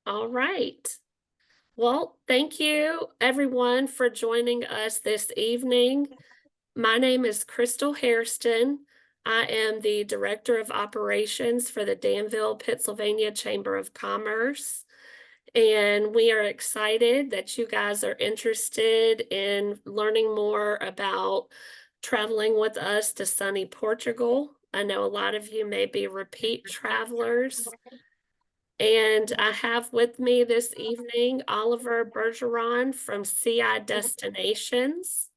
All right. Well, thank you everyone for joining us this evening. My name is Crystal Hairston. I am the Director of Operations for the Danville, Pennsylvania Chamber of Commerce. And we are excited that you guys are interested in learning more about traveling with us to sunny Portugal. I know a lot of you may be repeat travelers. And I have with me this evening Oliver Bergeron from CI Destinations,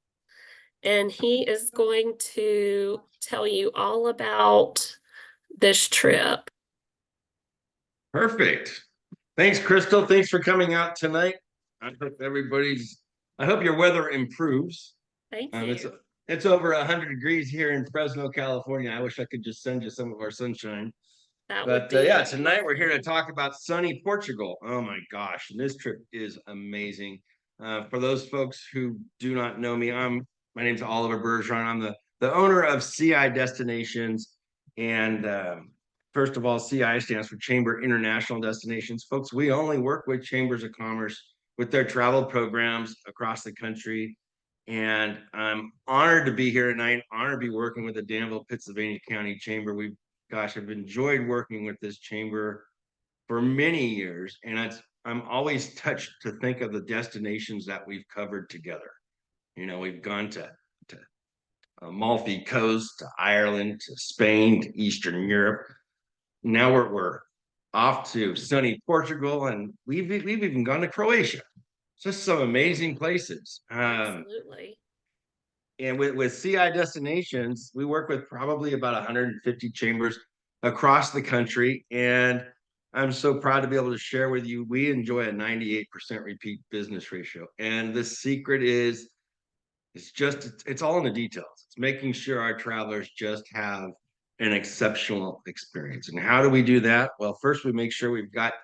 and he is going to tell you all about this trip. Perfect. Thanks, Crystal. Thanks for coming out tonight. I hope your weather improves. Thank Um, it's you. it's over 100 degrees here in Fresno, California. I wish I could just send you some of our sunshine. That would But be yeah, tonight we're here to talk about sunny Portugal. Oh my gosh, and this trip is amazing. For those folks who do not know me, my name's Oliver Bergeron. I'm the owner of CI Destinations, and first of all, CI stands for Chamber International Destinations. Folks, we only work with chambers of commerce with their travel programs across the country. And I'm honored to be here tonight, honored to be working with the Danville, Pennsylvania County Chamber. I've enjoyed working with this chamber for many years, and I'm always touched to think of the destinations that we've covered together. We've gone to Amalfi Coast, to Ireland, to Spain, to Eastern Europe. Now we're off to sunny Portugal, and we've even gone to Croatia. Just some amazing places. absolutely. And with CI Destinations, we work with probably about 150 chambers across the country. And I'm so proud to be able to share with you, we enjoy a 98% repeat business ratio. And the secret is it's all in the details. It's making sure our travelers just have an exceptional experience. And how do we do that? Well, first we make sure we've got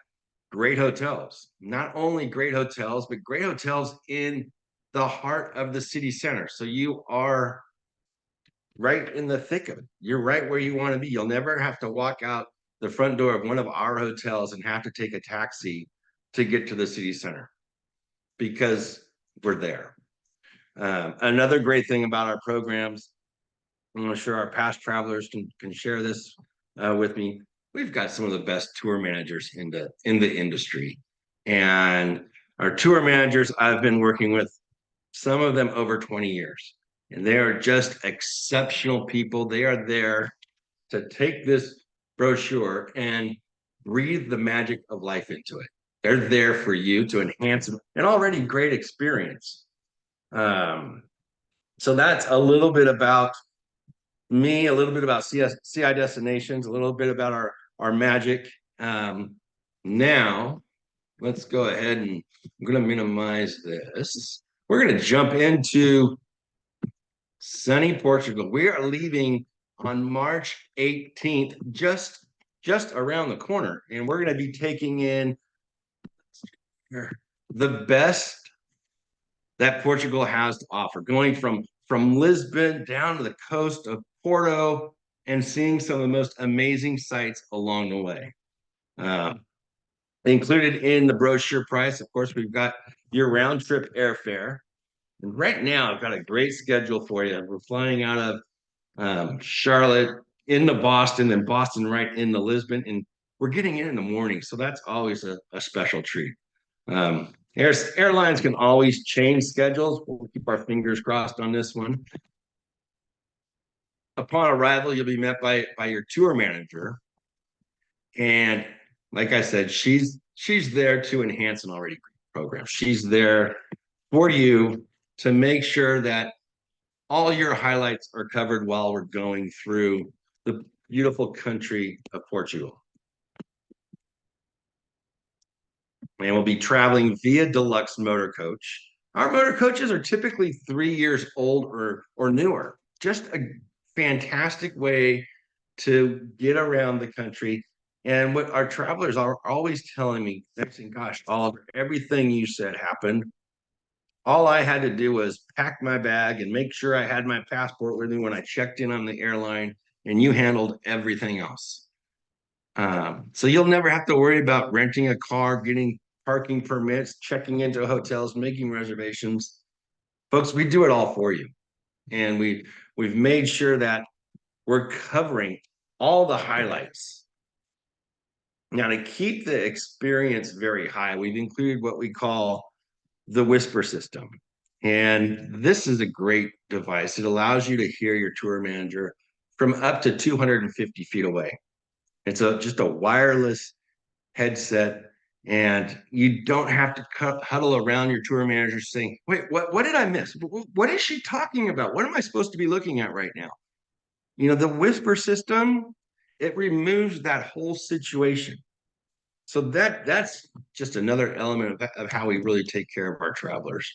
great hotels. Not only great hotels, but great hotels in the heart of the city center. So you are right in the thick of it. You're right where you want to be. You'll never have to walk out the front door of one of our hotels and have to take a taxi to get to the city center because we're there. Another great thing about our programs, I'm sure our past travelers can share this with me. We've got some of the best tour managers in the industry, and our tour managers I've been working with some of them over 20 years, and they are just exceptional people. They are there to take this brochure and breathe the magic of life into it. They're there for you to enhance an already great experience. Um, so that's a little bit about me, a little bit about CI Destinations, a little bit about our magic. Now, let's go ahead and I'm going to minimize this. We're going to jump into sunny Portugal. We are leaving on March 18th, just around the corner, and we're going to be taking in the best that Portugal has to offer, going from Lisbon down to the coast of Porto and seeing some of the most amazing sights along the way. Uh, Included in the brochure price, of course, we've got your round trip airfare. And right now, I've got a great schedule for you. We're flying out of Charlotte into Boston, and Boston right into Lisbon, and we're getting in the morning, so that's always a special treat. Airlines can always change schedules. We'll keep our fingers crossed on this one. Upon arrival, you'll be met by your tour manager, and like I said, she's there to enhance an already great program. She's there for you to make sure that all your highlights are covered while we're going through the beautiful country of Portugal. And we'll be traveling via deluxe motor coach. Our motor coaches are typically 3 years old or newer. Just a fantastic way to get around the country. And what our travelers are always telling me, they're saying, gosh, Oliver, everything you said happened. All I had to do was pack my bag and make sure I had my passport with me when I checked in on the airline, and you handled everything else. So you'll never have to worry about renting a car, getting parking permits, checking into hotels, making reservations. Folks, we do it all for you. And we've made sure that we're covering all the highlights. Now, to keep the experience very high, we've included what we call the Whisper system. And this is a great device. It allows you to hear your tour manager from up to 250 feet away. It's just a wireless headset, and you don't have to huddle around your tour manager saying, wait, what did I miss? What is she talking about? What am I supposed to be looking at right now? The Whisper system, it removes that whole situation. So that's just another element of how we really take care of our travelers.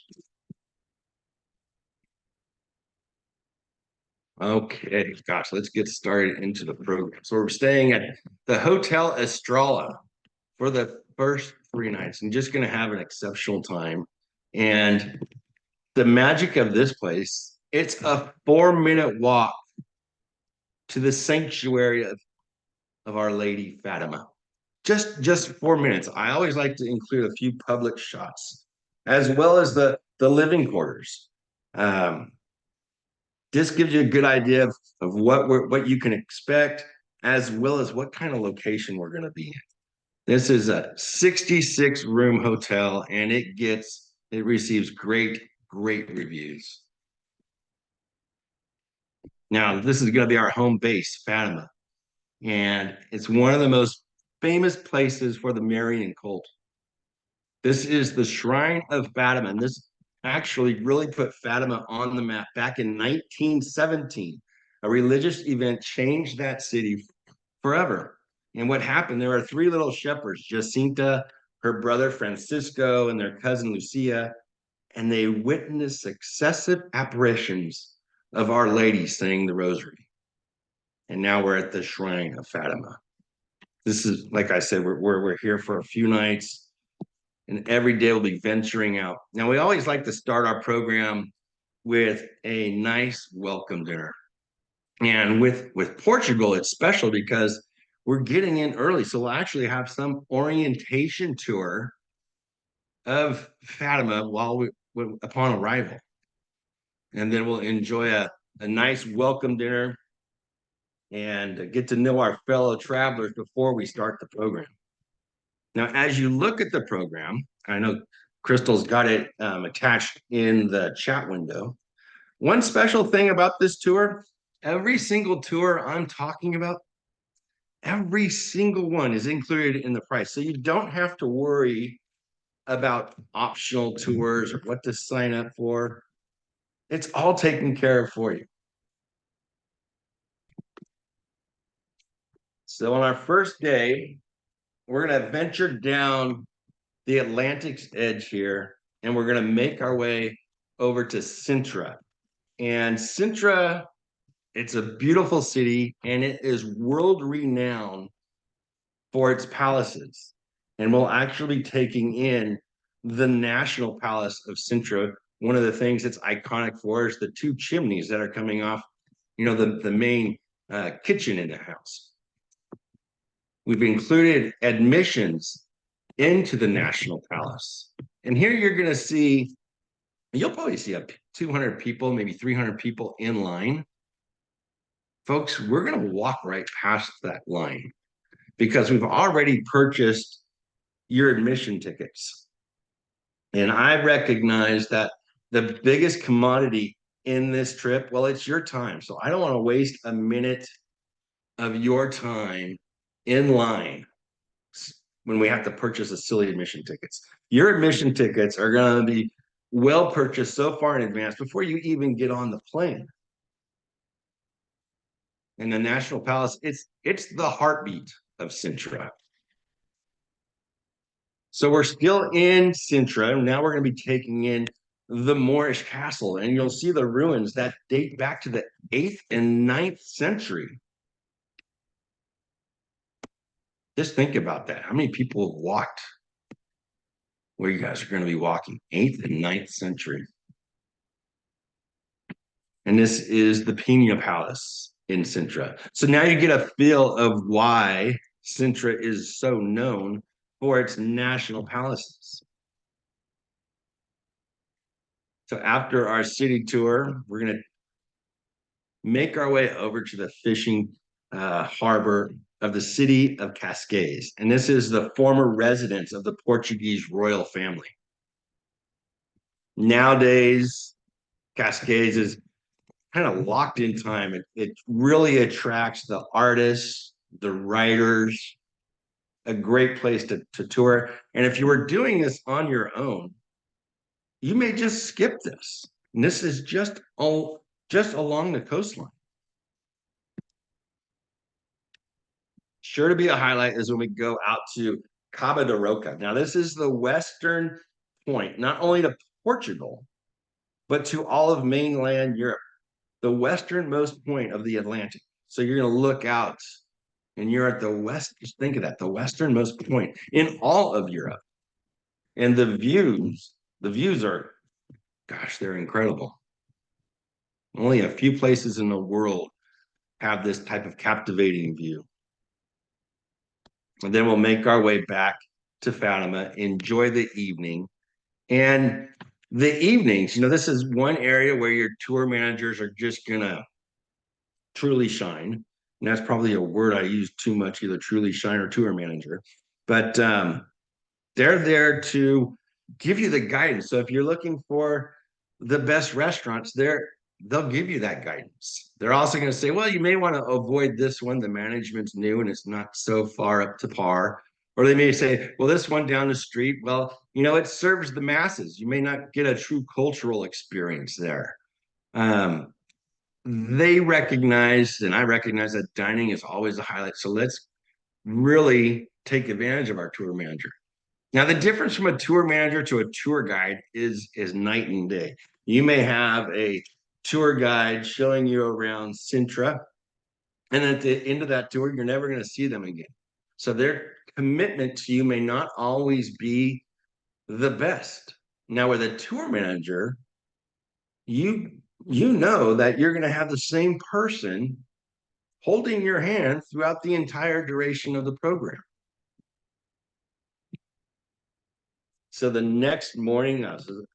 Okay, gosh, let's get started into the program. So we're staying at the Hotel Estrella for the first 3 nights and just going to have an exceptional time. And the magic of this place, it's a 4-minute walk to the sanctuary of Our Lady Fatima. Just 4 minutes. I always like to include a few public shots, as well as the living quarters. Um, this gives you a good idea of what you can expect, as well as what kind of location we're going to be in. This is a 66 room hotel, and it receives great reviews. Now, this is going to be our home base, Fatima, and it's one of the most famous places for the Marian cult. This is the Shrine of Fatima, and this actually really put Fatima on the map back in 1917. A religious event changed that city forever. And what happened? There are three little shepherds, Jacinta, her brother Francisco, and their cousin Lucia, and they witnessed successive apparitions of Our Lady saying the rosary. And now we're at the Shrine of Fatima. This is, like I said, we're here for a few nights, and every day we'll be venturing out. Now, we always like to start our program with a nice welcome dinner. And with Portugal, it's special because we're getting in early. So we'll actually have some orientation tour of Fatima upon arrival. And then we'll enjoy a nice welcome dinner and get to know our fellow travelers before we start the program. Now, as you look at the program, I know Crystal's got it attached in the chat window. One special thing about this tour, every single tour I'm talking about, every single one is included in the price. So you don't have to worry about optional tours or what to sign up for. It's all taken care of for you. So on our first day, we're going to venture down the Atlantic's edge here, and we're going to make our way over to Sintra. And Sintra, it's a beautiful city, and it is world renowned for its palaces. And we'll actually be taking in the National Palace of Sintra. One of the things it's iconic for is the two chimneys that are coming off, the main kitchen in the house. We've included admissions into the National Palace. And here you'll probably see up 200 people, maybe 300 people in line. Folks, we're going to walk right past that line because we've already purchased your admission tickets. And I recognize that the biggest commodity in this trip, well, it's your time. So I don't want to waste a minute of your time in line when we have to purchase a silly admission tickets. Your admission tickets are going to be well purchased so far in advance before you even get on the plane. And the National Palace, it's the heartbeat of Sintra. So we're still in Sintra. Now we're going to be taking in the Moorish castle, and you'll see the ruins that date back to the 8th and 9th century. Just think about that. How many people have walked where you guys are going to be walking? 8th and 9th century. And this is the Pina Palace in Sintra. So now you get a feel of why Sintra is so known for its national palaces. So after our city tour, we're going to make our way over to the fishing harbor of the city of Cascais. And this is the former residence of the Portuguese royal family. Nowadays, Cascais is kind of locked in time. It really attracts the artists, the writers, a great place to tour. And if you were doing this on your own, you may just skip this. And this is just along the coastline. Sure to be a highlight is when we go out to Cabo de Roca. Now, this is the western point, not only to Portugal, but to all of mainland Europe, the westernmost point of the Atlantic. So you're going to look out and you're at the west. Just think of that, the westernmost point in all of Europe. And the views are, gosh, they're incredible. Only a few places in the world have this type of captivating view. And then we'll make our way back to Fatima, enjoy the evening. And the evenings, this is one area where your tour managers are just going to truly shine. And that's probably a word I use too much, either truly shine or tour manager. But they're there to give you the guidance. So if you're looking for the best restaurants, they'll give you that guidance. They're also going to say, well, you may want to avoid this one. The management's new and it's not so far up to par. Or they may say, well, this one down the street, well, it serves the masses. You may not get a true cultural experience there. They recognize, and I recognize that dining is always a highlight. So let's really take advantage of our tour manager. Now, the difference from a tour manager to a tour guide is night and day. You may have a tour guide showing you around Sintra, and at the end of that tour, you're never going to see them again. So their commitment to you may not always be the best. Now, with a tour manager, you know that you're going to have the same person holding your hand throughout the entire duration of the program. So the next morning,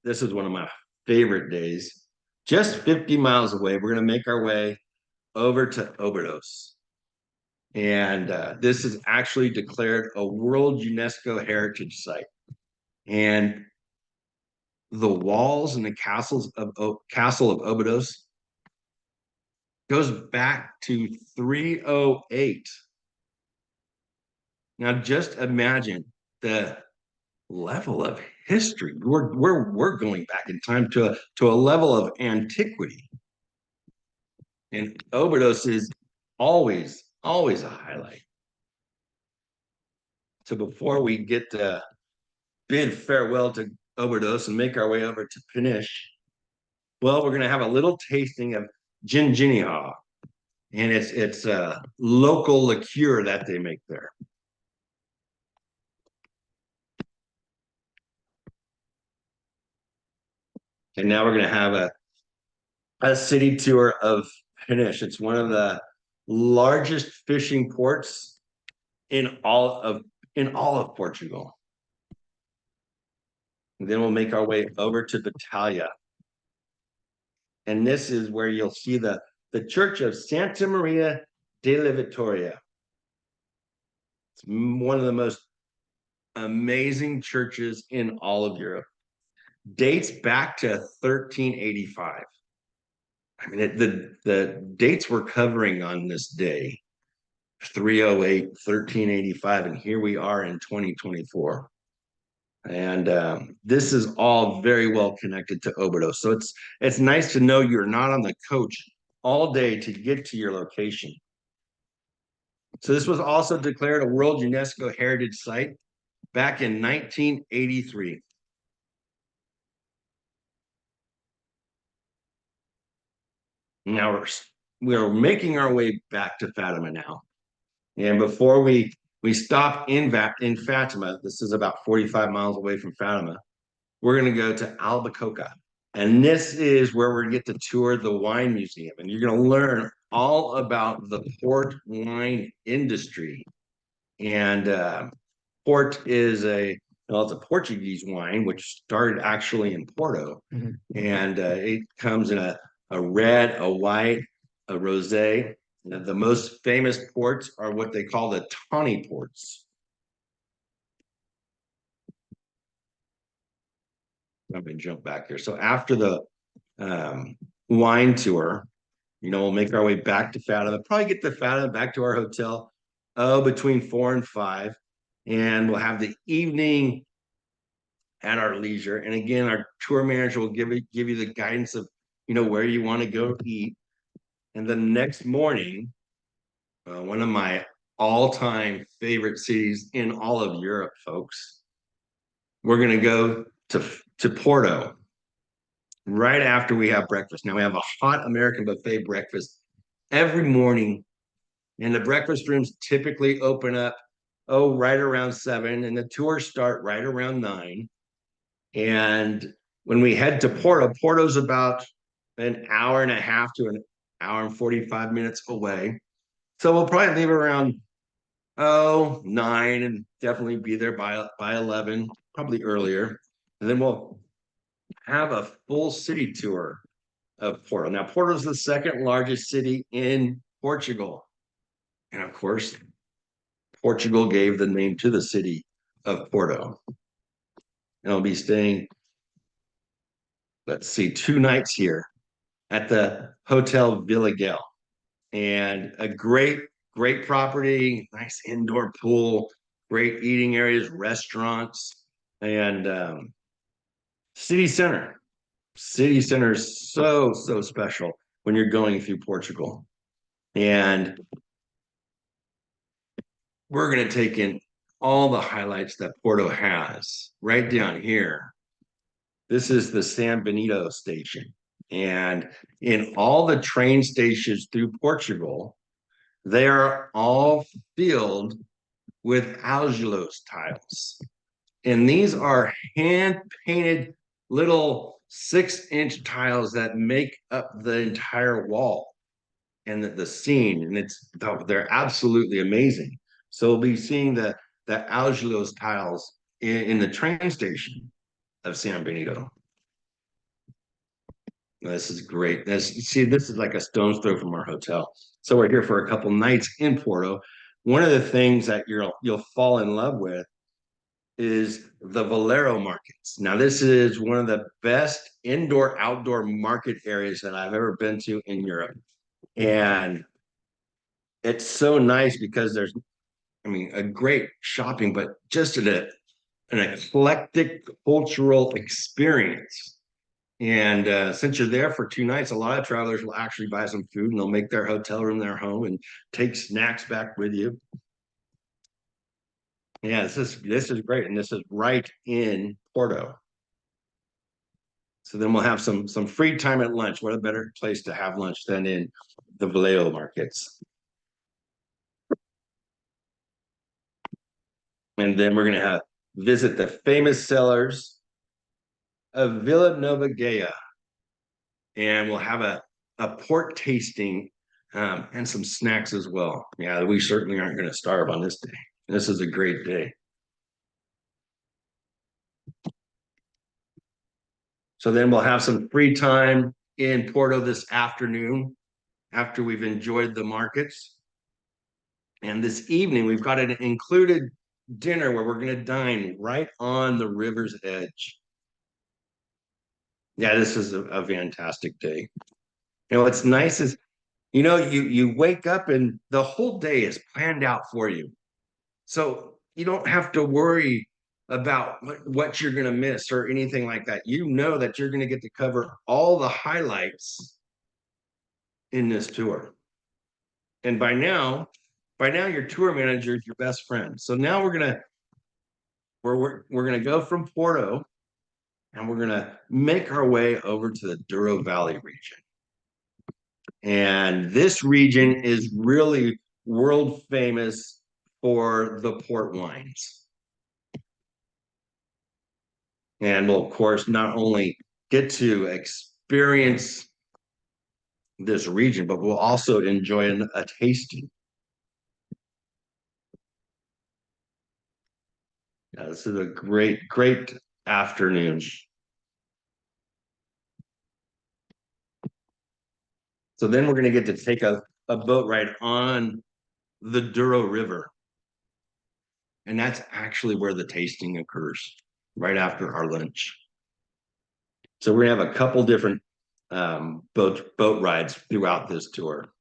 this is one of my favorite days. Just 50 miles away, we're going to make our way over to Obidos. And this is actually declared a World UNESCO Heritage Site. And the walls and the castle of Obidos goes back to 308. Now, just imagine the level of history. We're going back in time to a level of antiquity. And Obidos is always a highlight. So before we get to bid farewell to Obidos and make our way over to Peniche, well, we're going to have a little tasting of Ginginha. And it's a local liqueur that they make there. And now we're going to have a city tour of Peniche. It's one of the largest fishing ports in all of Portugal. And then we'll make our way over to Batalha. And this is where you'll see the Church of Santa Maria de la Vittoria. It's one of the most amazing churches in all of Europe. Dates back to 1385. I mean, the dates we're covering on this day, 308, 1385, and here we are in 2024. And this is all very well connected to Obidos. So it's nice to know you're not on the coach all day to get to your location. So this was also declared a World UNESCO Heritage Site back in 1983. Now we're making our way back to Fatima now. And before we stop in Fatima, this is about 45 miles away from Fatima, we're going to go to Albacoca. And this is where we're going to get to tour the wine museum. And you're going to learn all about the port wine industry And Port is well, it's a Portuguese wine, which started actually in Porto. And it comes in a red, a white, a rosé. The most famous ports are what they call the tawny ports. I'm going to jump back here. So after the wine tour, we'll make our way back to Fatima, probably get to Fatima back to our hotel, between 4 and 5. And we'll have the evening at our leisure. And again, our tour manager will give you the guidance of, where you want to go eat. And the next morning, one of my all-time favorite cities in all of Europe, folks, we're going to go to Porto right after we have breakfast. Now we have a hot American buffet breakfast every morning, and the breakfast rooms typically open up right around 7, and the tours start right around 9. And when we head to Porto's about an hour and a half to an hour and 45 minutes away. So we'll probably leave around 9 and definitely be there by 11, probably earlier. And then we'll have a full city tour of Porto. Now, Porto is the second largest city in Portugal. And of course, Portugal gave the name to the city of Porto. And I'll be staying, let's see, 2 nights here at the Hotel Villaguel. And a great property, nice indoor pool, great eating areas, restaurants, and city center. City center is so special when you're going through Portugal. And we're going to take in all the highlights that Porto has right down here. This is the San Benito station. And in all the train stations through Portugal, they are all filled with azulejo tiles. And these are hand painted little 6-inch tiles that make up the entire wall and the scene. And they're absolutely amazing. So we'll be seeing the azulejo tiles in the train station of San Benito. This is great. This is like a stone's throw from our hotel. So we're here for a couple nights in Porto. One of the things that you'll fall in love with is the Valero markets. Now, this is one of the best indoor-outdoor market areas that I've ever been to in Europe. And it's so nice because there's, a great shopping, but just an eclectic cultural experience. And since you're there for 2 nights, a lot of travelers will actually buy some food and they'll make their hotel room their home and take snacks back with you. Yeah, this is great, and this is right in Porto. So then we'll have some free time at lunch. What a better place to have lunch than in the Vallejo markets. And then we're gonna visit the famous cellars of Villa Nova Gaia, and we'll have a port tasting and some snacks as well. Yeah, we certainly aren't going to starve on this day. This is a great day. So then we'll have some free time in Porto this afternoon after we've enjoyed the markets. And this evening, we've got an included dinner where we're going to dine right on the river's edge. Yeah, this is a fantastic day. What's nice is, you wake up and the whole day is planned out for you. So you don't have to worry about what you're going to miss or anything like that. You know that you're going to get to cover all the highlights in this tour. And by now your tour manager is your best friend. So now we're gonna go from Porto and we're gonna make our way over to the Douro Valley region. And this region is really world famous for the port wines. And we'll, of course, not only get to experience this region, but we'll also enjoy a tasting. Yeah, this is a great afternoon. So then we're going to get to take a boat ride on the Douro River. And that's actually where the tasting occurs, right after our lunch. So we're gonna have a couple different boat rides throughout this tour,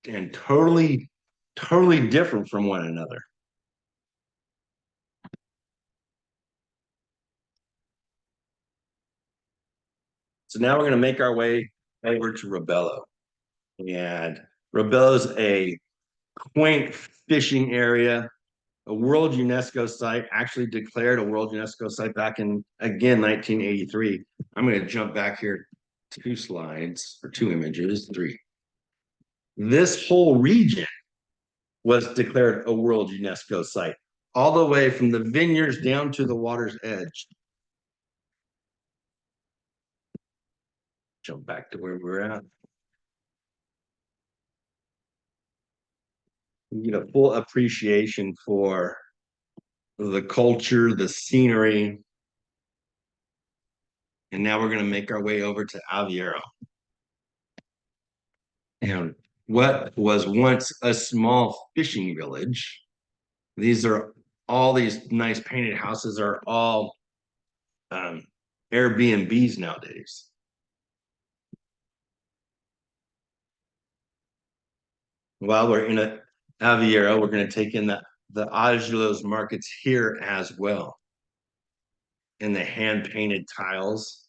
and totally different from one another. So now we're gonna make our way over to Robello, and Robello's a quaint fishing area, a World UNESCO site, actually declared a World UNESCO site back in, again, 1983. I'm going to jump back here 2 slides or 2 images, three. This whole region was declared a World UNESCO site, all the way from the vineyards down to the water's edge. Jump back to where we're at. You get a full appreciation for the culture, the scenery. And now we're going to make our way over to Aveiro. And what was once a small fishing village, these are all these nice painted houses are all Airbnbs nowadays. While we're in Aveiro, we're going to take in the Agilos markets here as well, and the hand painted tiles.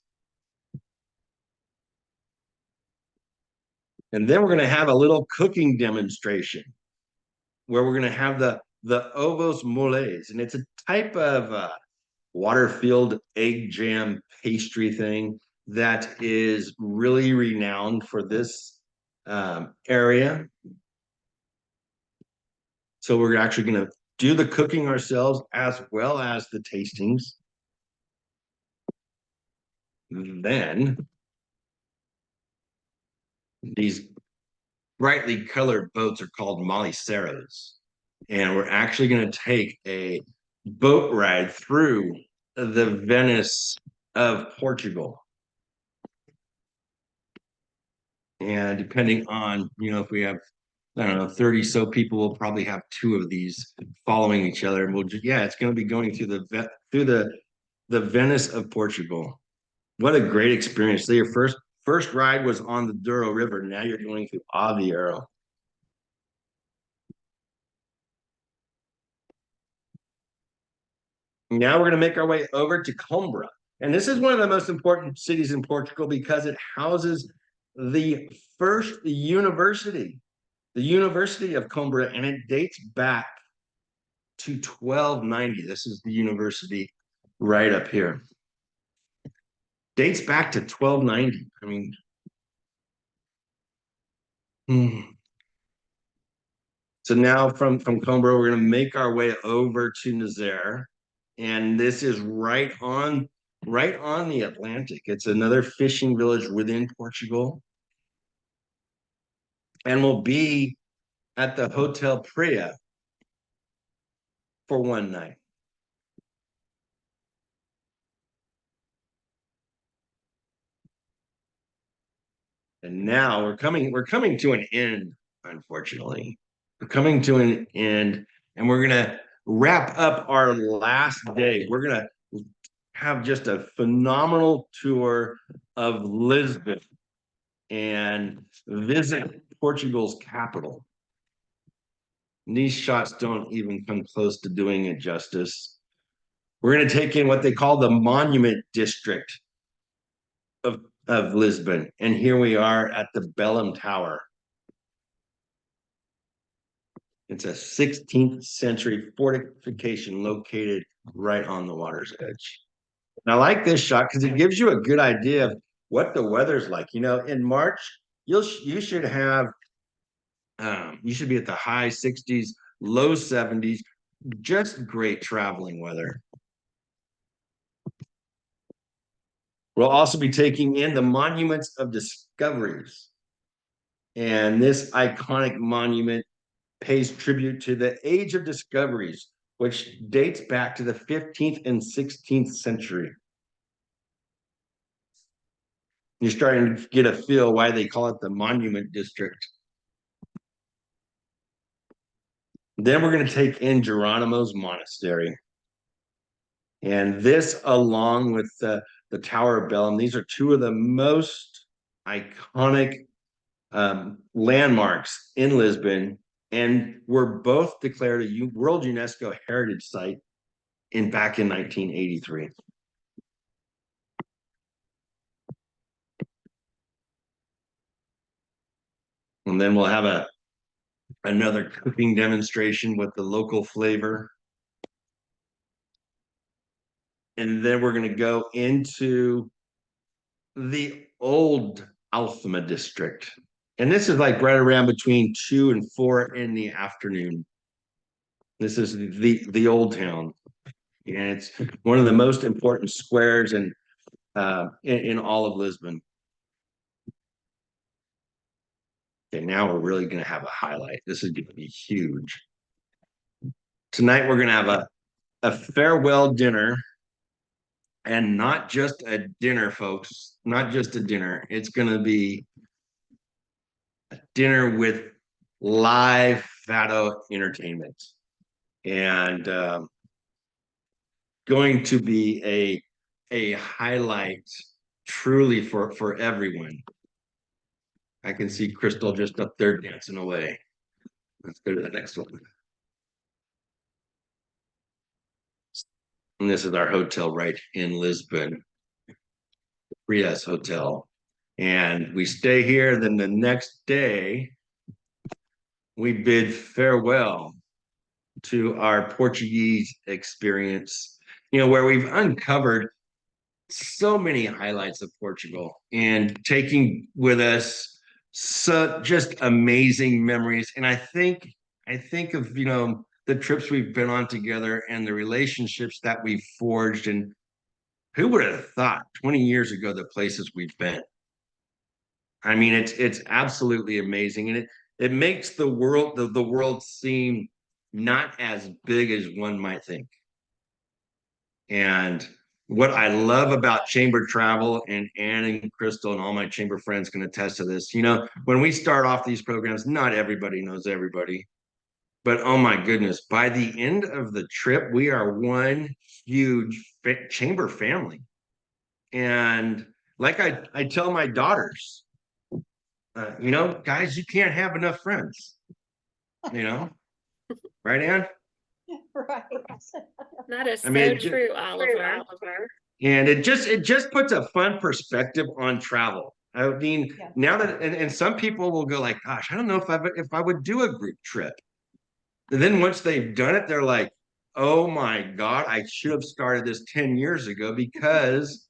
And then we're going to have a little cooking demonstration where we're going to have the ovos moles, and it's a type of water-filled egg jam pastry thing that is really renowned for this area. So we're actually going to do the cooking ourselves as well as the tastings. Then these brightly colored boats are called maliceros. And we're actually going to take a boat ride through the Venice of Portugal. And depending on, if we have, I don't know, 30 so people, will probably have two of these following each other. And it's going to be going through the Venice of Portugal. What a great experience. So your first ride was on the Douro River. Now you're going through Aveiro. Now we're going to make our way over to Coimbra. And this is one of the most important cities in Portugal because it houses the first university, the University of Coimbra, and it dates back to 1290. This is the university right up here. Dates back to 1290. I mean, so now from Coimbra, we're going to make our way over to Nazaré, and this is right on the Atlantic. It's another fishing village within Portugal, and we'll be at the Hotel Praia for one night. And now we're coming to an end, unfortunately. We're coming to an end, and we're gonna wrap up our last day. We're gonna have just a phenomenal tour of Lisbon and visit Portugal's capital. And these shots don't even come close to doing it justice. We're going to take in what they call the Monument District of Lisbon. And here we are at the Bellum Tower. It's a 16th century fortification located right on the water's edge. And I like this shot because it gives you a good idea of what the weather's like. In March, you should have you should be at the high 60s, low 70s, just great traveling weather. We'll also be taking in the monuments of discoveries. And this iconic monument pays tribute to the age of discoveries which dates back to the 15th and 16th century. You're starting to get a feel why they call it the Monument District. Then we're going to take in Geronimo's Monastery. And this, along with the Tower of Bellum, these are two of the most iconic landmarks in Lisbon, and were both declared a World UNESCO Heritage Site back in 1983. And then we'll have another cooking demonstration with the local flavor. And then we're going to go into the old Althama district. And this is like right around between 2 and 4 in the afternoon. This is the old town. And it's one of the most important squares in all of Lisbon. Okay, now we're really going to have a highlight. This is going to be huge. Tonight we're going to have a farewell dinner, and not just a dinner, folks. Not just a dinner. It's going to be a dinner with live fado entertainment, and going to be a highlight truly for everyone. I can see Crystal just up there dancing away. Let's go to the next one. And this is our hotel right in Lisbon, Rias Hotel. And we stay here. Then the next day, we bid farewell to our Portuguese experience, where we've uncovered so many highlights of Portugal and taking with us just amazing memories. And I think of the trips we've been on together and the relationships that we've forged, and who would have thought 20 years ago the places we've been. I mean, it's absolutely amazing, and it makes the world seem not as big as one might think. And what I love about chamber travel, and Ann and Crystal and all my chamber friends can attest to this, when we start off these programs, not everybody knows everybody. But oh my goodness, by the end of the trip, we are one huge chamber family. And like I tell my daughters, guys, you can't have enough friends, right, Ann? Right. That is I mean, so true, Oliver. And it just puts a fun perspective on travel. I mean, Yeah. now that and some people will go like, gosh, I don't know if I would do a group trip. And then once they've done it, they're like, oh my God, I should have started this 10 years ago because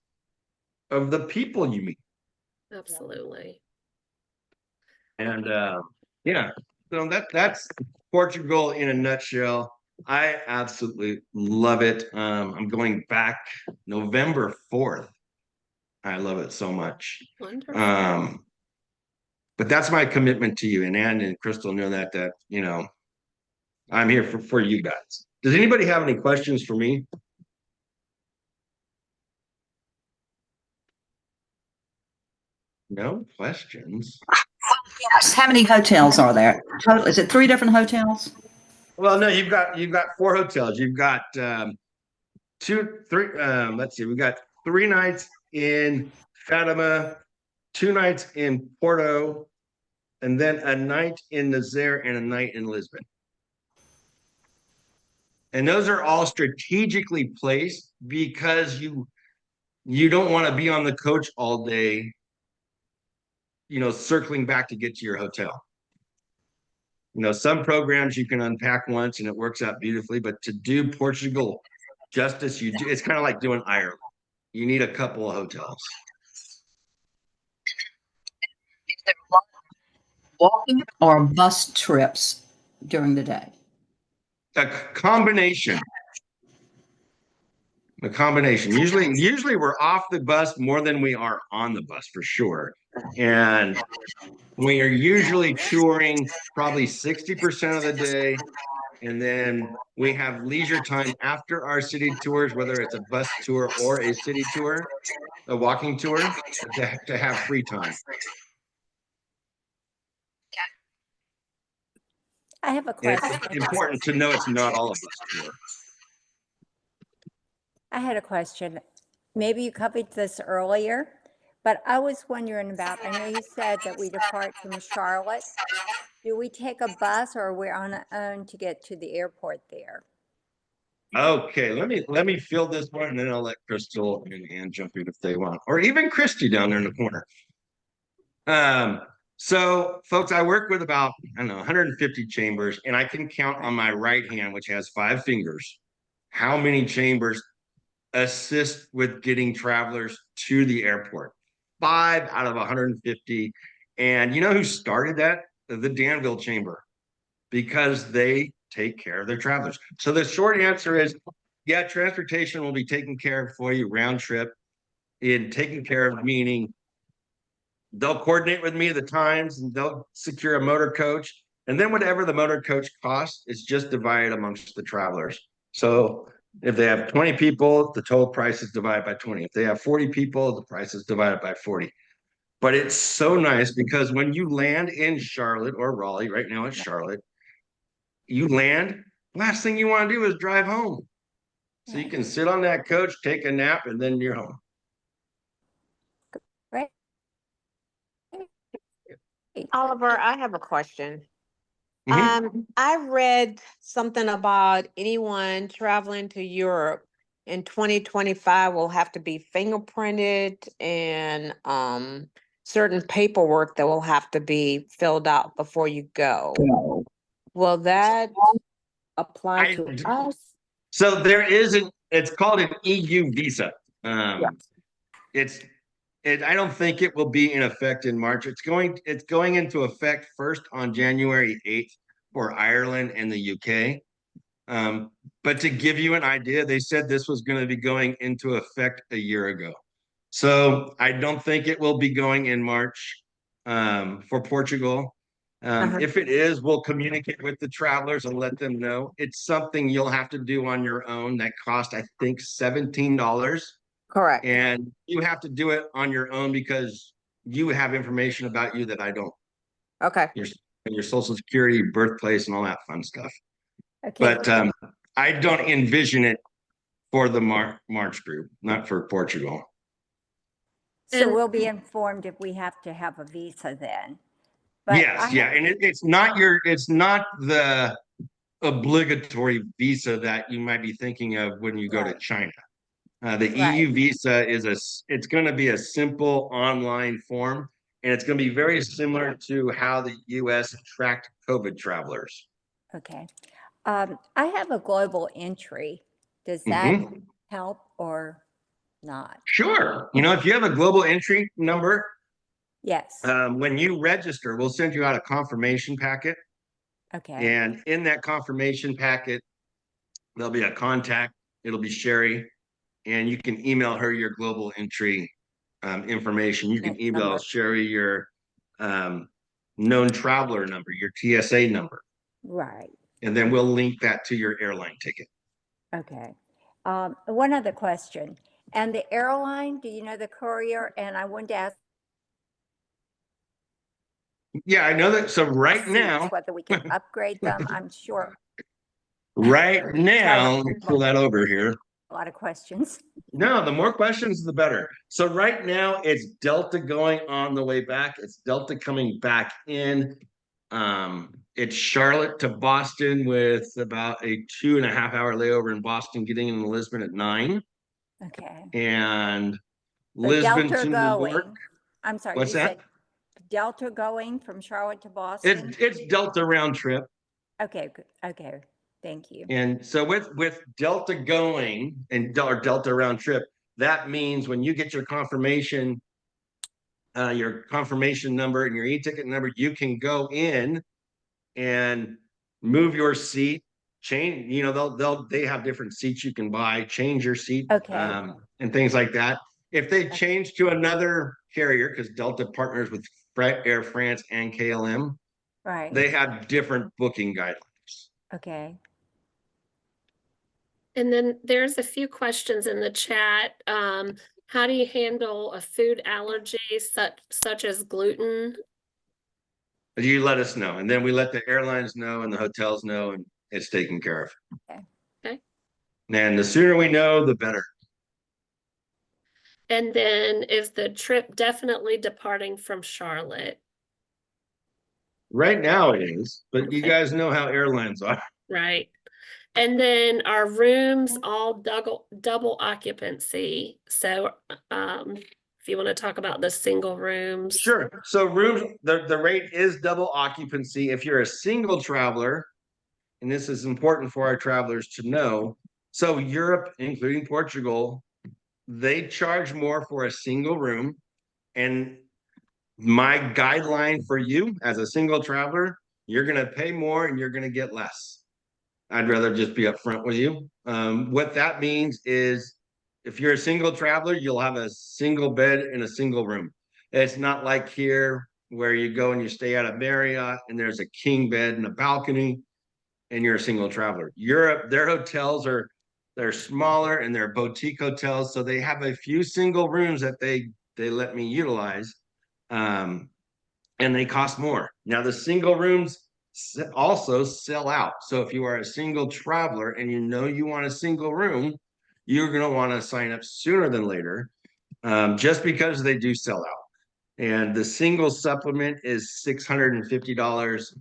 of the people you meet. Absolutely. And yeah, so that's Portugal in a nutshell. I absolutely love it. I'm going back November 4th. I love it so much. Wonderful. But that's my commitment to you. And Ann and Crystal know that I'm here for you guys. Does anybody have any questions for me? No questions. Yes. How many hotels are there? Total, is it 3 different hotels? Well, no, you've got 4 hotels. You've got 3. Let's see, we got 3 nights in Fatima, 2 nights in Porto, and then a night in Nazaré and a night in Lisbon. And those are all strategically placed because you don't want to be on the coach all day, circling back to get to your hotel. Some programs you can unpack once and it works out beautifully, but to do Portugal justice, it's kind of like doing Ireland. You need a couple of hotels. Is there a lot of walking or bus trips during the day? A combination. A combination. Usually we're off the bus more than we are on the bus for sure. And we are usually touring probably 60% of the day, And then we have leisure time after our city tours, whether it's a bus tour or a city tour, a walking tour, to have free time. I have a And question. it's important to know it's not all a bus tour. I had a question. Maybe you covered this earlier, but I was wondering about, I know you said that we depart from Charlotte. Do we take a bus or are we on our own to get to the airport there? Okay, let me fill this one, and then I'll let Crystal and Ann jump in if they want, or even Christy down there in the corner. So folks, I work with about, I don't know, 150 chambers, and I can count on my right hand, which has 5 fingers, how many chambers assist with getting travelers to the airport. 5 out of 150. And you know who started that? The Danville Chamber, because they take care of their travelers. So the short answer is, yeah, transportation will be taken care of for you round trip. In taken care of, meaning they'll coordinate with me the times and they'll secure a motor coach. And then whatever the motor coach costs is just divided amongst the travelers. So if they have 20 people, the total price is divided by 20. If they have 40 people, the price is divided by 40. But it's so nice because when you land in Charlotte or Raleigh, right now it's Charlotte, you land, last thing you want to do is drive home. So you can sit on that coach, take a nap, and then you're home. Right? Oliver, I have a question. Mhm. I read something about anyone traveling to Europe in 2025 will have to be fingerprinted and certain paperwork that will have to be filled out before you go. Will that apply to us? So there is it's called an EU visa. It's I don't think it will be in effect in March. It's going into effect first on January 8th for Ireland and the UK. But to give you an idea, they said this was going to be going into effect a year ago. So I don't think it will be going in March for Portugal. If it is, we'll communicate with the travelers and let them know. It's something you'll have to do on your own that cost, I think, $17. Correct. And you have to do it on your own because you have information about you that I don't. Okay. Your social security, birthplace, and all that fun stuff. Okay. But I don't envision it for the March group, not for Portugal. So And- we'll be informed if we have to have a visa then. But Yes, yeah, and it's not the obligatory visa that you might be thinking of when you go to Right. China. The Right. EU visa it's going to be a simple online form, and it's going to be very similar to how the US tracked COVID travelers. Okay. I have a global entry. Does that help or not? Sure. You know, if you have a global entry number, Yes. when you register, we'll send you out a confirmation packet. Okay. And in that confirmation packet, there'll be a contact. It'll be Sherry, and you can email her your global entry information. You can email Number. Sherry your known traveler number, your TSA number, Right. and then we'll link that to your airline ticket. Okay. One other question. And the airline, do you know the courier? And I wanted to ask Yeah, I know that. So right seats, now, whether we can upgrade them. I'm sure right now, let me pull that over here. a lot of questions. No, the more questions, the better. So right now it's Delta going on the way back. It's Delta coming back in. It's Charlotte to Boston with about a 2.5 hour layover in Boston, getting into Lisbon at 9. Okay. And So Lisbon Delta to New going. York. I'm sorry, What's you that? said Delta going from Charlotte to Boston? It's Delta round trip. Okay, good. Okay, thank you. And so with Delta going and or Delta round trip, that means when you get your confirmation number and your e-ticket number, you can go in and move your seat, change, you know, they have different seats you can buy, change your seat, Okay. and things like that. If they change to another carrier, because Delta partners with Air France and KLM, Right. they have different booking guidelines. Okay. And then there's a few questions in the chat. How do you handle a food allergy such as gluten? You let us know, and then we let the airlines know and the hotels know, and it's taken care of. Okay. And the sooner we know, the better. And then is the trip definitely departing from Charlotte? Right now it is, but you Okay. guys know how airlines are. Right. And then our rooms all double occupancy. So if you want to talk about the single rooms. Sure. So rooms, the rate is double occupancy. If you're a single traveler, and this is important for our travelers to know. So Europe, including Portugal, they charge more for a single room. And my guideline for you as a single traveler, you're going to pay more and you're going to get less. I'd rather just be upfront with you. What that means is if you're a single traveler, you'll have a single bed in a single room. It's not like here where you go and you stay at a Marriott and there's a king bed and a balcony and you're a single traveler. Europe, their hotels they're smaller and they're boutique hotels, so they have a few single rooms that they let me utilize, and they cost more. Now the single rooms also sell out. So if you are a single traveler and you know you want a single room, you're going to want to sign up sooner than later, just because they do sell out. And the single supplement is $650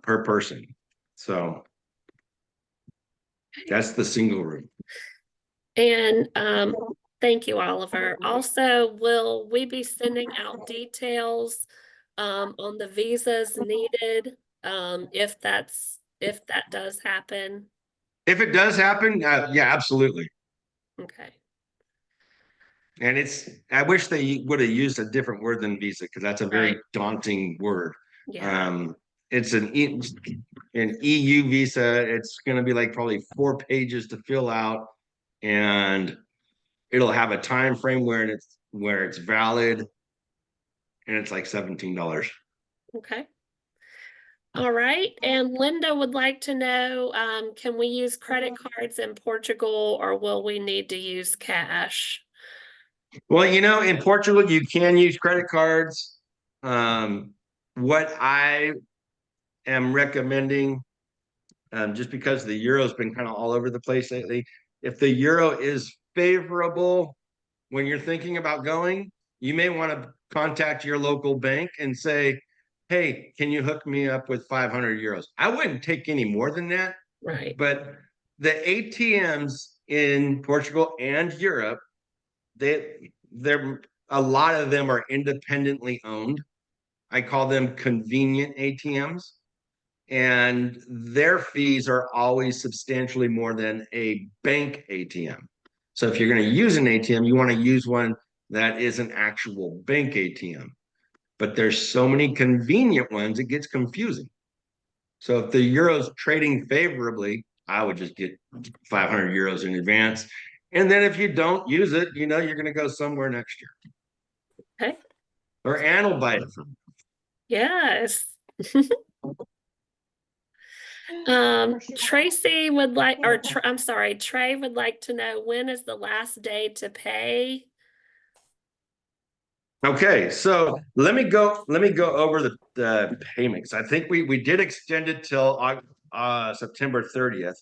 per person. So that's the single room. And thank you, Oliver. Also, will we be sending out details on the visas needed if that does happen? If it does happen, yeah, absolutely. Okay. And I wish they would have used a different word than visa, because that's a very Right. daunting word. Yeah. It's an EU visa. It's going to be like probably 4 pages to fill out, and it'll have a time frame where it's valid, and it's like $17. Okay. All right. And Linda would like to know, can we use credit cards in Portugal or will we need to use cash? Well, in Portugal, you can use credit cards. What I am recommending, just because the euro's been kind of all over the place lately, if the euro is favorable when you're thinking about going, you may want to contact your local bank and say, hey, can you hook me up with 500 euros? I wouldn't take any more than that, Right. but the ATMs in Portugal and Europe, they're a lot of them are independently owned. I call them convenient ATMs, and their fees are always substantially more than a bank ATM. So if you're going to use an ATM, you want to use one that is an actual bank ATM. But there's so many convenient ones, it gets confusing. So if the euro's trading favorably, I would just get 500 euros in advance. And then if you don't use it, you're going to go somewhere next year. Okay. Or Ann will buy it from you. Yes. Tracy would like, or I'm sorry, Trey would like to know, when is the last day to pay? Okay, so let me go over the payments. I think we did extend it till September 30th.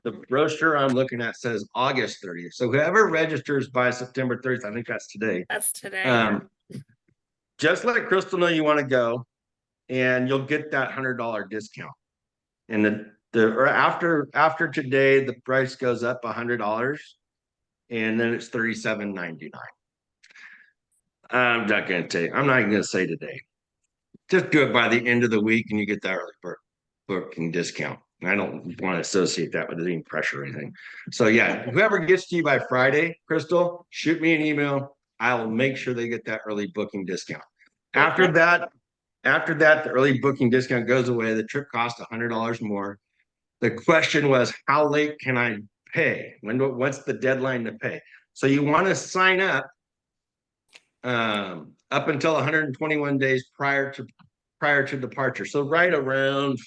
The brochure I'm looking at says August 30th. So whoever registers by September 30th, I think that's today. That's today. Just let Crystal know you want to go, and you'll get that $100 discount. And or after today, the price goes up $100, and then it's $37.99. I'm not going to tell you. I'm not even going to say today. Just do it by the end of the week and you get that early booking discount. I don't want to associate that with any pressure or anything. So yeah, whoever gets to you by Friday, Crystal, shoot me an email. I'll make sure they get that early booking discount. After that, the early booking discount goes away. The trip costs $100 more. The question was, how late can I pay? What's the deadline to pay? So you want to sign up until 121 days prior to departure. So right around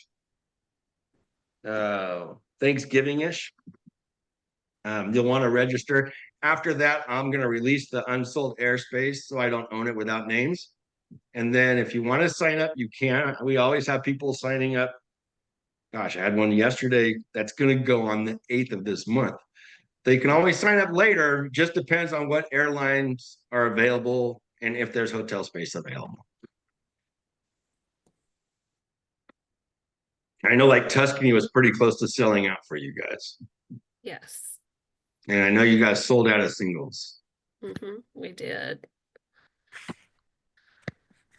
Thanksgiving-ish. You'll want to register. After that, I'm going to release the unsold airspace so I don't own it without names. And then if you want to sign up, you can. We always have people signing up. Gosh, I had one yesterday that's going to go on the 8th of this month. They can always sign up later, just depends on what airlines are available and if there's hotel space available. I know like Tuscany was pretty close to selling out for you guys. Yes. And I know you guys sold out of singles. We did.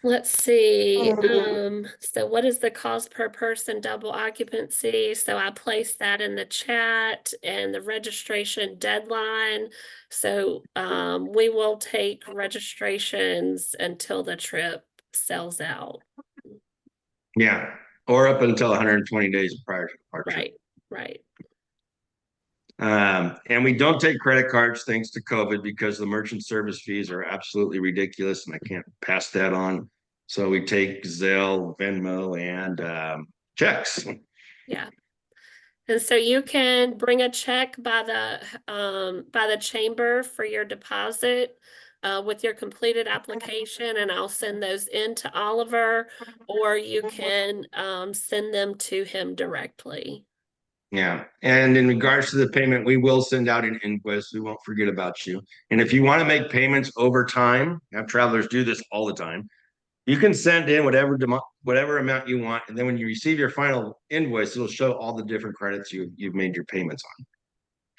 Let's see. So what is the cost per person double occupancy? So I placed that in the chat and the registration deadline. So we will take registrations until the trip sells out. Yeah, or up until 120 days prior to departure. Right, right. And we don't take credit cards thanks to COVID because the merchant service fees are absolutely ridiculous and I can't pass that on. So we take Zelle, Venmo, and checks. Yeah. And so you can bring a check by the chamber for your deposit with your completed application, and I'll send those in to Oliver, or you can send them to him directly. Yeah. And in regards to the payment, we will send out an invoice. We won't forget about you. And if you want to make payments over time, have travelers do this all the time. You can send in whatever amount you want, and then when you receive your final invoice, it'll show all the different credits you've made your payments on.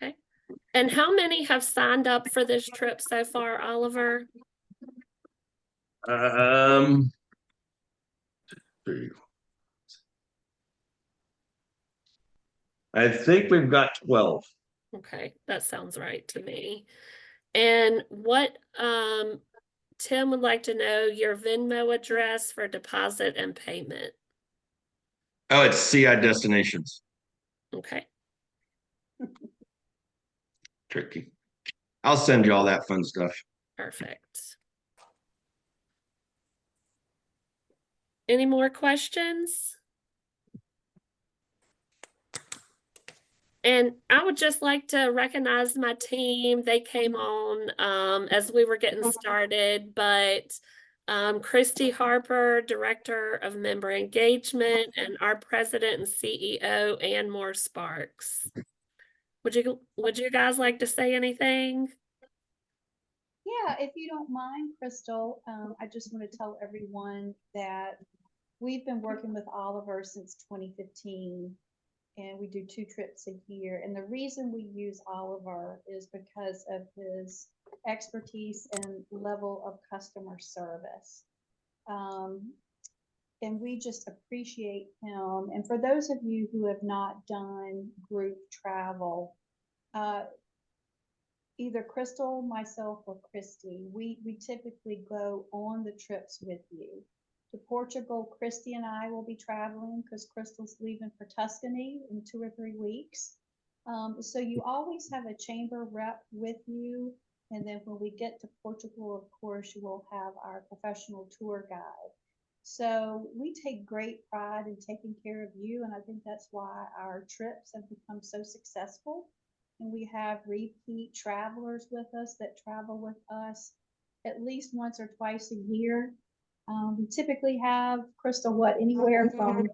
Okay. And how many have signed up for this trip so far, Oliver? I think we've got 12. Okay, that sounds right to me. And what Tim would like to know your Venmo address for deposit and payment. Oh, it's CI Destinations. Okay. Tricky. I'll send you all that fun stuff. Perfect. Any more questions? And I would just like to recognize my team. They came on as we were getting started, but Christy Harper, Director of Member Engagement, and our President and CEO, Ann Moore Sparks. Would you guys like to say anything? Yeah, if you don't mind, Crystal, I just want to tell everyone that we've been working with Oliver since 2015, and we do 2 trips a year. And the reason we use Oliver is because of his expertise and level of customer service. And we just appreciate him. And for those of you who have not done group travel, either Crystal, myself, or Christy, we typically go on the trips with you. To Portugal, Christy and I will be traveling because Crystal's leaving for Tuscany in 2 or 3 weeks. So you always have a chamber rep with you. And then when we get to Portugal, of course, you will have our professional tour guide. So we take great pride in taking care of you. And I think that's why our trips have become so successful. And we have repeat travelers with us that travel with us at least once or twice a year. We typically have, Crystal, anywhere from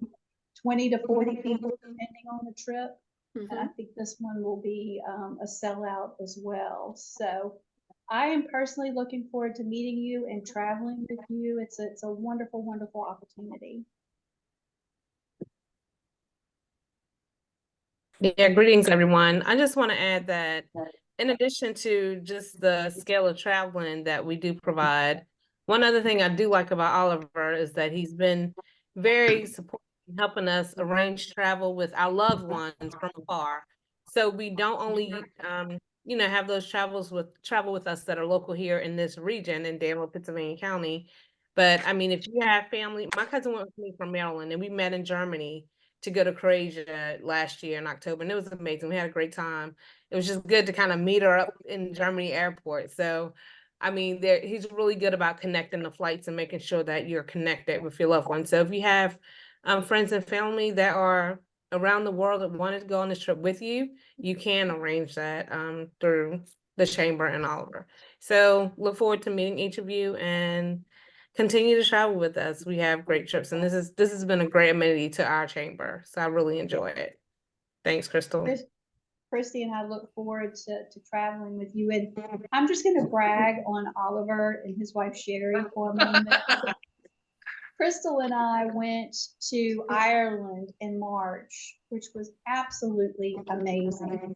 20 to 40 people depending on the trip. And I think this one will be a sellout as well. So I am personally looking forward to meeting you and traveling with you. It's a wonderful, wonderful opportunity. Yeah, greetings, everyone. I just want to add that in addition to just the scale of traveling that we do provide, one other thing I do like about Oliver is that he's been very supportive in helping us arrange travel with our loved ones from afar. So we don't only have those travel with us that are local here in this region in Danville, Pennsylvania County. But I mean, if you have family, my cousin went with me from Maryland and we met in Germany to go to Croatia last year in October, and it was amazing. We had a great time. It was just good to kind of meet her up in Germany airport. So, I mean, he's really good about connecting the flights and making sure that you're connected with your loved ones. So if you have friends and family that are around the world that wanted to go on this trip with you, you can arrange that through the chamber and Oliver. So look forward to meeting each of you and continue to travel with us. We have great trips, and this has been a great amenity to our chamber. So I really enjoy it. Thanks, Crystal. Christy and I look forward to traveling with you. And I'm just going to brag on Oliver and his wife Sherry for a moment. Crystal and I went to Ireland in March, which was absolutely amazing.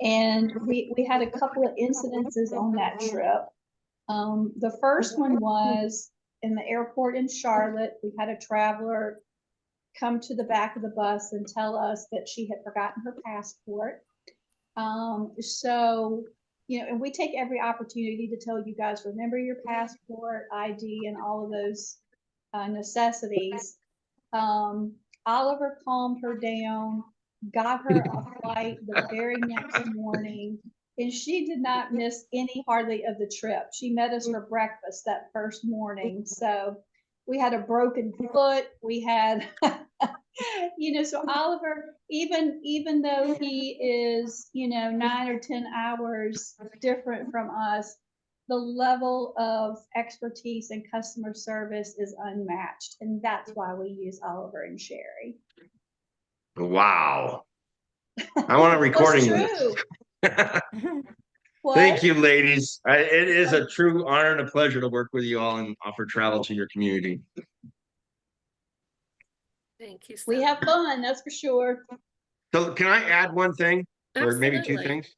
And we had a couple of incidences on that trip. The first one was in the airport in Charlotte. We had a traveler come to the back of the bus and tell us that she had forgotten her passport. So, you know, and we take every opportunity to tell you guys, remember your passport, ID, and all of those necessities. Oliver calmed her down, got her a flight the very next morning, and she did not miss any hardly of the trip. She met us for breakfast that first morning. So we had a broken foot. We had, you know, so Oliver, even though he is, you know, 9 or 10 hours different from us, the level of expertise and customer service is unmatched. And that's why we use Oliver and Sherry. Wow. I want a recording of this. Thank you, ladies. It is a true honor and a pleasure to work with you all and offer travel to your community. Thank you. We have fun, that's for sure. So can I add one thing? Or maybe two things?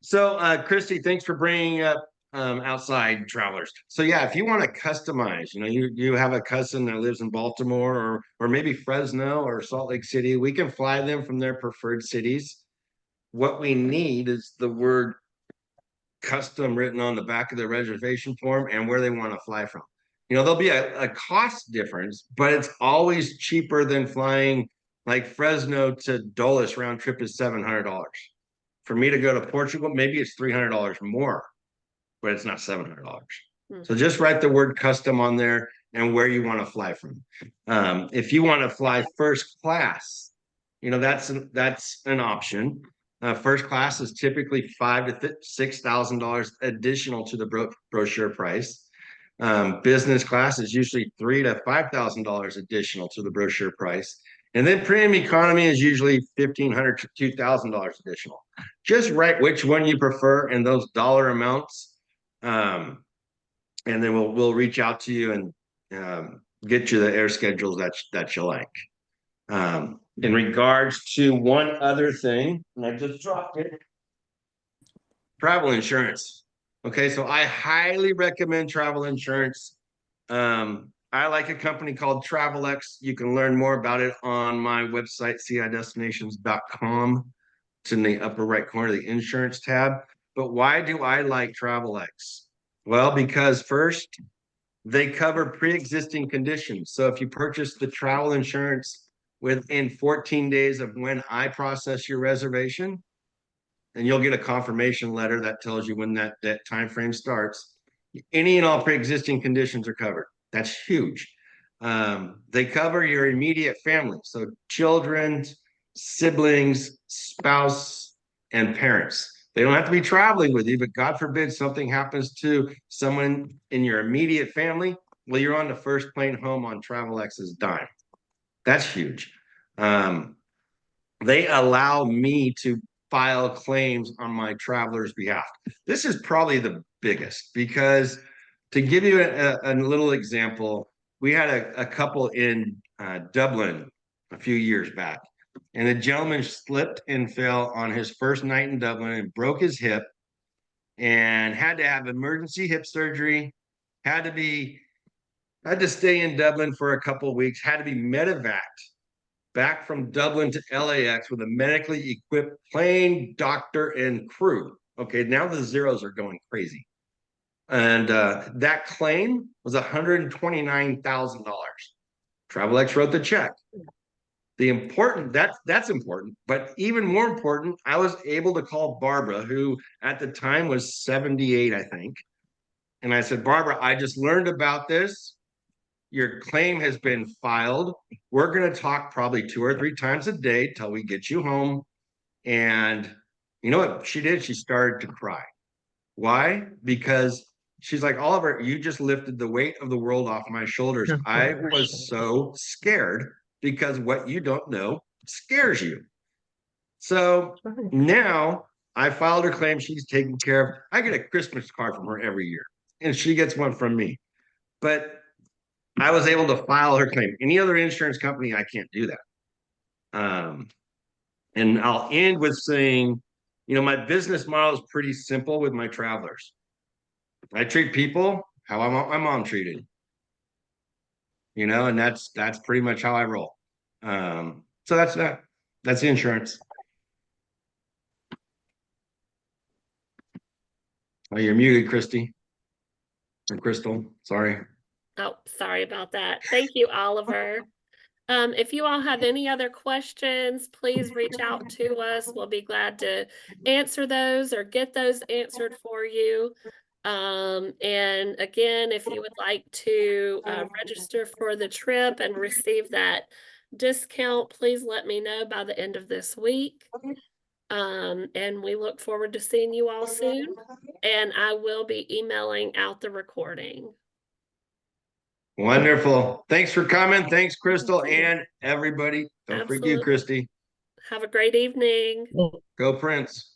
So Christy, thanks for bringing up outside travelers. So yeah, if you want to customize, you know, you have a cousin that lives in Baltimore or maybe Fresno or Salt Lake City, we can fly them from their preferred cities. What we need is the word custom written on the back of the reservation form and where they want to fly from. You know, there'll be a cost difference, but it's always cheaper than flying like Fresno to Dulles. Round trip is $700. For me to go to Portugal, maybe it's $300 more, but it's not $700. So just write the word custom on there and where you want to fly from. If you want to fly first class, you know, that's an option. First class is typically $5,000 to $6,000 additional to the brochure price. Business class is usually $3,000 to $5,000 additional to the brochure price. And then premium economy is usually $1,500 to $2,000 additional. Just write which one you prefer and those dollar amounts. And then we'll reach out to you and get you the air schedules that you like. In regards to one other thing, and I just dropped it, travel insurance. Okay, so I highly recommend travel insurance. I like a company called TravelX. You can learn more about it on my website, CIDestinations.com. It's in the upper right corner, the insurance tab. But why do I like TravelX? Well, because first, they cover pre-existing conditions. So if you purchase the travel insurance within 14 days of when I process your reservation, and you'll get a confirmation letter that tells you when that time frame starts. Any and all pre-existing conditions are covered. That's huge. They cover your immediate family, so children, siblings, spouse, and parents. They don't have to be traveling with you, but God forbid something happens to someone in your immediate family. Well, you're on the first plane home on TravelX's dime. That's huge. They allow me to file claims on my traveler's behalf. This is probably the biggest because to give you a little example, we had a couple in Dublin a few years back, and the gentleman slipped and fell on his first night in Dublin and broke his hip and had to have emergency hip surgery, had to stay in Dublin for a couple of weeks, had to be medevaced back from Dublin to LAX with a medically equipped plane, doctor, and crew. Okay, now the zeros are going crazy. And that claim was $129,000. TravelX wrote the check. That's important, but even more important, I was able to call Barbara, who at the time was 78, I think. And I said, Barbara, I just learned about this. Your claim has been filed. We're going to talk probably 2 or 3 times a day till we get you home. And you know what she did? She started to cry. Why? Because she's like, Oliver, you just lifted the weight of the world off my shoulders. I was so scared because what you don't know scares you. So now I filed her claim. She's taken care of. I get a Christmas card from her every year, and she gets one from me. But I was able to file her claim. Any other insurance company, I can't do that. And I'll end with saying, my business model is pretty simple with my travelers. I treat people how I want my mom treated, and that's pretty much how I roll. So that's that. That's the insurance. Oh, you're muted, Christy. Or Crystal. Sorry. Oh, sorry about that. Thank you, Oliver. If you all have any other questions, please reach out to us. We'll be glad to answer those or get those answered for you. And again, if you would like to register for the trip and receive that discount, please let me know by the end of this week. And we look forward to seeing you all soon. And I will be emailing out the recording. Wonderful. Thanks for coming. Thanks, Crystal, and everybody. Don't forget you, Absolutely. Christy. Have a great evening. Go Prince.